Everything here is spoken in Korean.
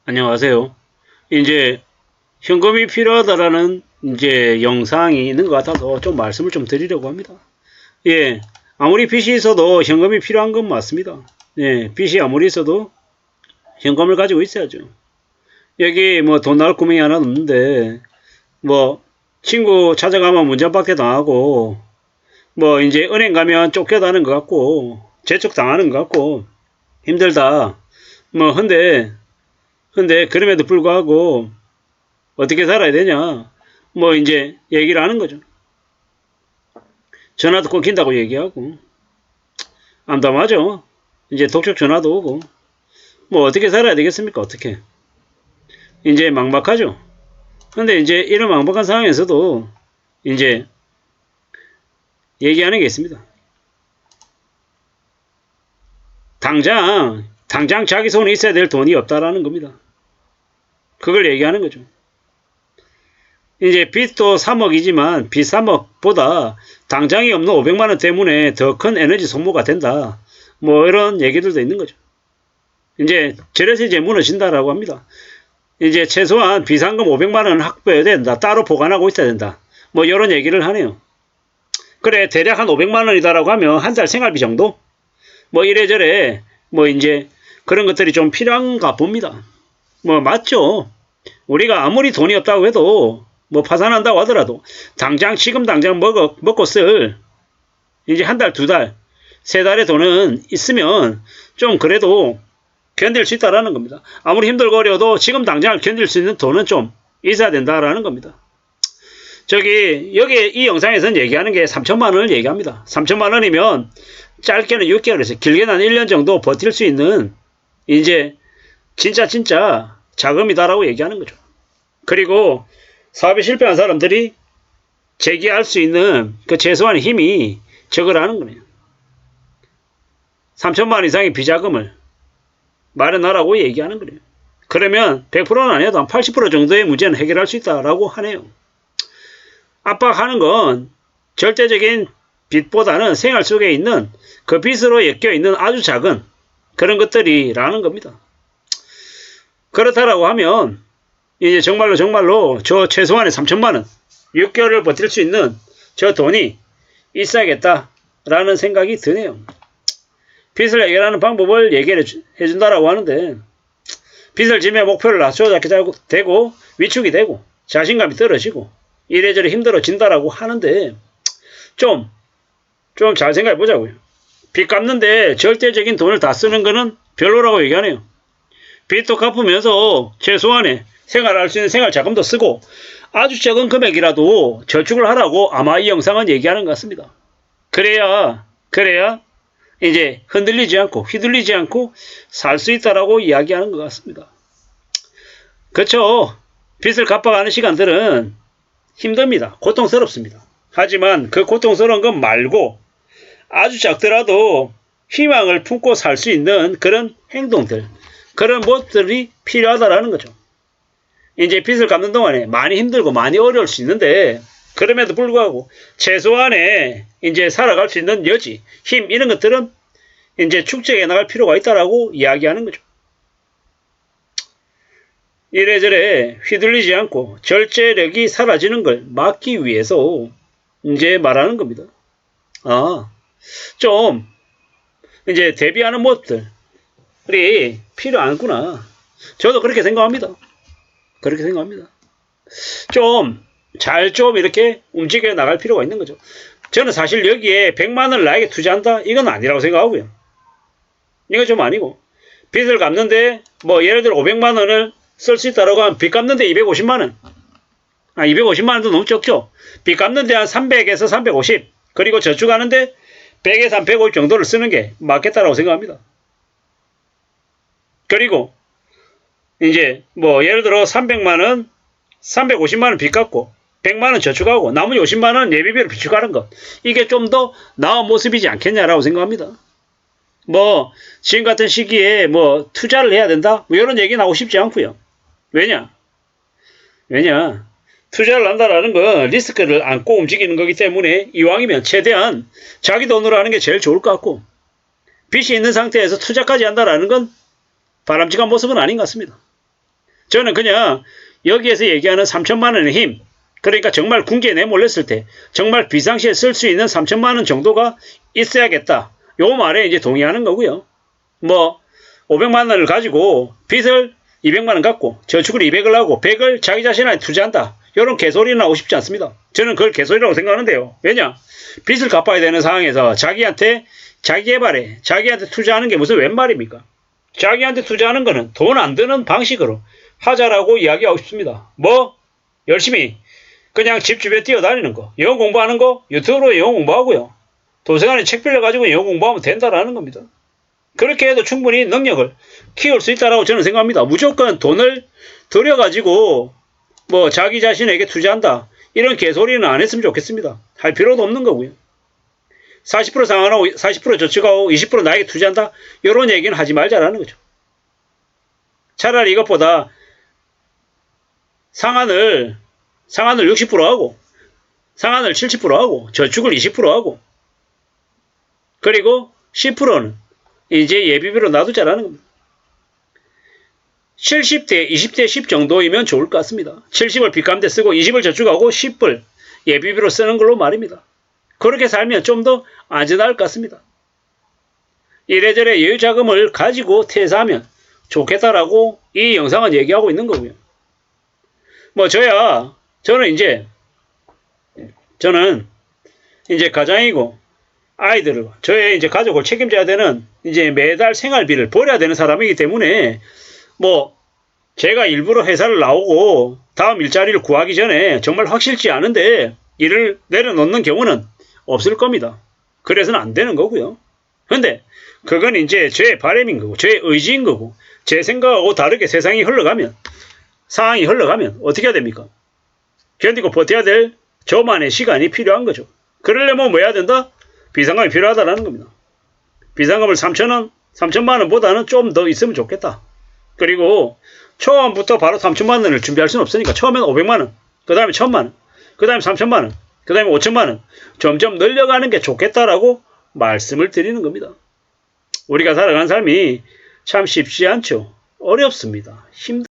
안녕하세요. 이제 현금이 필요하다라는 이제 영상이 있는 것 같아서 좀 말씀을 좀 드리려고 합니다. 예, 아무리 빚이 있어도 현금이 필요한 건 맞습니다. 예, 빚이 아무리 있어도 현금을 가지고 있어야죠. 여기 뭐 돈 나올 구멍이 하나 없는데 뭐 친구 찾아가면 문전박대 당하고 뭐 이제 은행 가면 쫓겨다는 것 같고 재촉 당하는 것 같고 힘들다. 뭐 근데 그럼에도 불구하고 어떻게 살아야 되냐 뭐 이제 얘기를 하는 거죠. 전화도 끊긴다고 얘기하고 암담하죠. 이제 독촉 전화도 오고 뭐 어떻게 살아야 되겠습니까? 어떻게 이제 막막하죠. 근데 이제 이런 막막한 상황에서도 이제 얘기하는 게 있습니다. 당장 자기 손에 있어야 될 돈이 없다라는 겁니다. 그걸 얘기하는 거죠. 이제 빚도 3억이지만 빚 3억보다 당장이 없는 500만원 때문에 더 큰 에너지 소모가 된다. 뭐 이런 얘기들도 있는 거죠. 이제 저래서 이제 무너진다라고 합니다. 이제 최소한 비상금 500만원 확보해야 된다. 따로 보관하고 있어야 된다. 뭐 이런 얘기를 하네요. 그래 대략 한 500만원이다라고 하면 한 달 생활비 정도? 뭐 이래저래 뭐 이제 그런 것들이 좀 필요한가 봅니다. 뭐 맞죠. 우리가 아무리 돈이 없다고 해도 뭐 파산한다고 하더라도 지금 당장 먹고 쓸 이제 한 달, 두 달, 세 달의 돈은 있으면 좀 그래도 견딜 수 있다라는 겁니다. 아무리 힘들고 어려워도 지금 당장 견딜 수 있는 돈은 좀 있어야 된다라는 겁니다. 여기 이 영상에서는 얘기하는 게 3천만 원을 얘기합니다. 3천만 원이면 짧게는 6개월에서 길게는 한 1년 정도 버틸 수 있는 이제 진짜 자금이다라고 얘기하는 거죠. 그리고 사업에 실패한 사람들이 재기할 수 있는 그 최소한의 힘이 적으라는 거네요. 3천만 원 이상의 비자금을 마련하라고 얘기하는 거예요. 그러면 100%는 아니어도 한 80% 정도의 문제는 해결할 수 있다라고 하네요. 압박하는 건 절대적인 빚보다는 생활 속에 있는 그 빚으로 엮여있는 아주 작은 그런 것들이라는 겁니다. 그렇다라고 하면 이제 정말로 저 최소한의 3천만 원 6개월을 버틸 수 있는 저 돈이 있어야겠다라는 생각이 드네요. 빚을 해결하는 방법을 얘기를 해준다라고 하는데 빚을 지면 목표를 낮춰잡게 되고 위축이 되고 자신감이 떨어지고 이래저래 힘들어진다라고 하는데 좀 잘 생각해 보자고요. 빚 갚는데 절대적인 돈을 다 쓰는 거는 별로라고 얘기하네요. 빚도 갚으면서 최소한의 생활할 수 있는 생활 자금도 쓰고 아주 적은 금액이라도 저축을 하라고 아마 이 영상은 얘기하는 것 같습니다. 그래야 이제 흔들리지 않고 휘둘리지 않고 살 수 있다라고 이야기하는 것 같습니다. 그렇죠. 빚을 갚아가는 시간들은 힘듭니다. 고통스럽습니다. 하지만 그 고통스러운 것 말고 아주 작더라도 희망을 품고 살 수 있는 그런 행동들, 그런 것들이 필요하다라는 거죠. 이제 빚을 갚는 동안에 많이 힘들고 많이 어려울 수 있는데 그럼에도 불구하고 최소한의 이제 살아갈 수 있는 여지, 힘 이런 것들은 이제 축적해 나갈 필요가 있다라고 이야기하는 거죠. 이래저래 휘둘리지 않고 절제력이 사라지는 걸 막기 위해서 이제 말하는 겁니다. 좀 이제 대비하는 모습들이 필요하구나. 저도 그렇게 생각합니다. 좀 이렇게 움직여 나갈 필요가 있는 거죠. 저는 사실 여기에 100만 원을 나에게 투자한다? 이건 아니라고 생각하고요. 이건 좀 아니고 빚을 갚는데 뭐 예를 들어 500만 원을 쓸 수 있다라고 하면 빚 갚는데 250만 원. 250만 원도 너무 적죠. 빚 갚는데 한 300에서 350 그리고 저축하는데 100에서 한 150 정도를 쓰는 게 맞겠다라고 생각합니다. 그리고 이제 뭐 예를 들어 300만 원, 350만 원 빚 갚고 100만 원 저축하고 나머지 50만 원 예비비로 비축하는 것. 이게 좀 더 나은 모습이지 않겠냐라고 생각합니다. 뭐 지금 같은 시기에 뭐 투자를 해야 된다? 뭐 이런 얘기 나오고 싶지 않고요. 왜냐? 투자를 한다라는 건 리스크를 안고 움직이는 거기 때문에 이왕이면 최대한 자기 돈으로 하는 게 제일 좋을 것 같고 빚이 있는 상태에서 투자까지 한다라는 건 바람직한 모습은 아닌 것 같습니다. 저는 그냥 여기에서 얘기하는 3천만 원의 힘, 그러니까 정말 군기에 내몰렸을 때 정말 비상시에 쓸 수 있는 3천만 원 정도가 있어야겠다. 요 말에 이제 동의하는 거고요. 뭐 500만 원을 가지고 빚을 200만 원 갖고 저축을 200을 하고 100을 자기 자신한테 투자한다. 이런 개소리는 하고 싶지 않습니다. 저는 그걸 개소리라고 생각하는데요. 왜냐? 빚을 갚아야 되는 상황에서 자기한테 자기 개발에 자기한테 투자하는 게 무슨 웬 말입니까? 자기한테 투자하는 거는 돈 안 드는 방식으로 하자라고 이야기하고 싶습니다. 뭐 열심히 그냥 집 주변 뛰어다니는 거, 영어 공부하는 거 유튜브로 영어 공부하고요. 도서관에 책 빌려가지고 영어 공부하면 된다라는 겁니다. 그렇게 해도 충분히 능력을 키울 수 있다라고 저는 생각합니다. 무조건 돈을 들여가지고 뭐 자기 자신에게 투자한다. 이런 개소리는 안 했으면 좋겠습니다. 할 필요도 없는 거고요. 40% 상환하고 40% 저축하고 20% 나에게 투자한다. 이런 얘기는 하지 말자라는 거죠. 차라리 이것보다 상환을 60% 하고 상환을 70% 하고 저축을 20% 하고 그리고 10%는 이제 예비비로 놔두자라는 겁니다. 70대 20대 10 정도이면 좋을 것 같습니다. 70을 빚감대 쓰고 20을 저축하고 10을 예비비로 쓰는 걸로 말입니다. 그렇게 살면 좀 더 안전할 것 같습니다. 이래저래 여유자금을 가지고 퇴사하면 좋겠다라고 이 영상은 얘기하고 있는 거고요. 뭐 저는 이제 가장이고 아이들을 저의 이제 가족을 책임져야 되는 이제 매달 생활비를 벌여야 되는 사람이기 때문에 뭐 제가 일부러 회사를 나오고 다음 일자리를 구하기 전에 정말 확실치 않은데 일을 내려놓는 경우는 없을 겁니다. 그래서는 안 되는 거고요. 근데 그건 이제 제 바람인 거고 제 의지인 거고 제 생각하고 다르게 세상이 흘러가면 상황이 흘러가면 어떻게 해야 됩니까? 견디고 버텨야 될 저만의 시간이 필요한 거죠. 그러려면 뭐 해야 된다? 비상금이 필요하다는 겁니다. 비상금을 3천만 원보다는 좀 더 있으면 좋겠다. 그리고 처음부터 바로 3천만 원을 준비할 수는 없으니까 처음에는 500만 원, 그 다음에 1000만 원, 그 다음에 3천만 원, 그 다음에 5천만 원 점점 늘려가는 게 좋겠다라고 말씀을 드리는 겁니다. 우리가 살아가는 삶이 참 쉽지 않죠. 어렵습니다.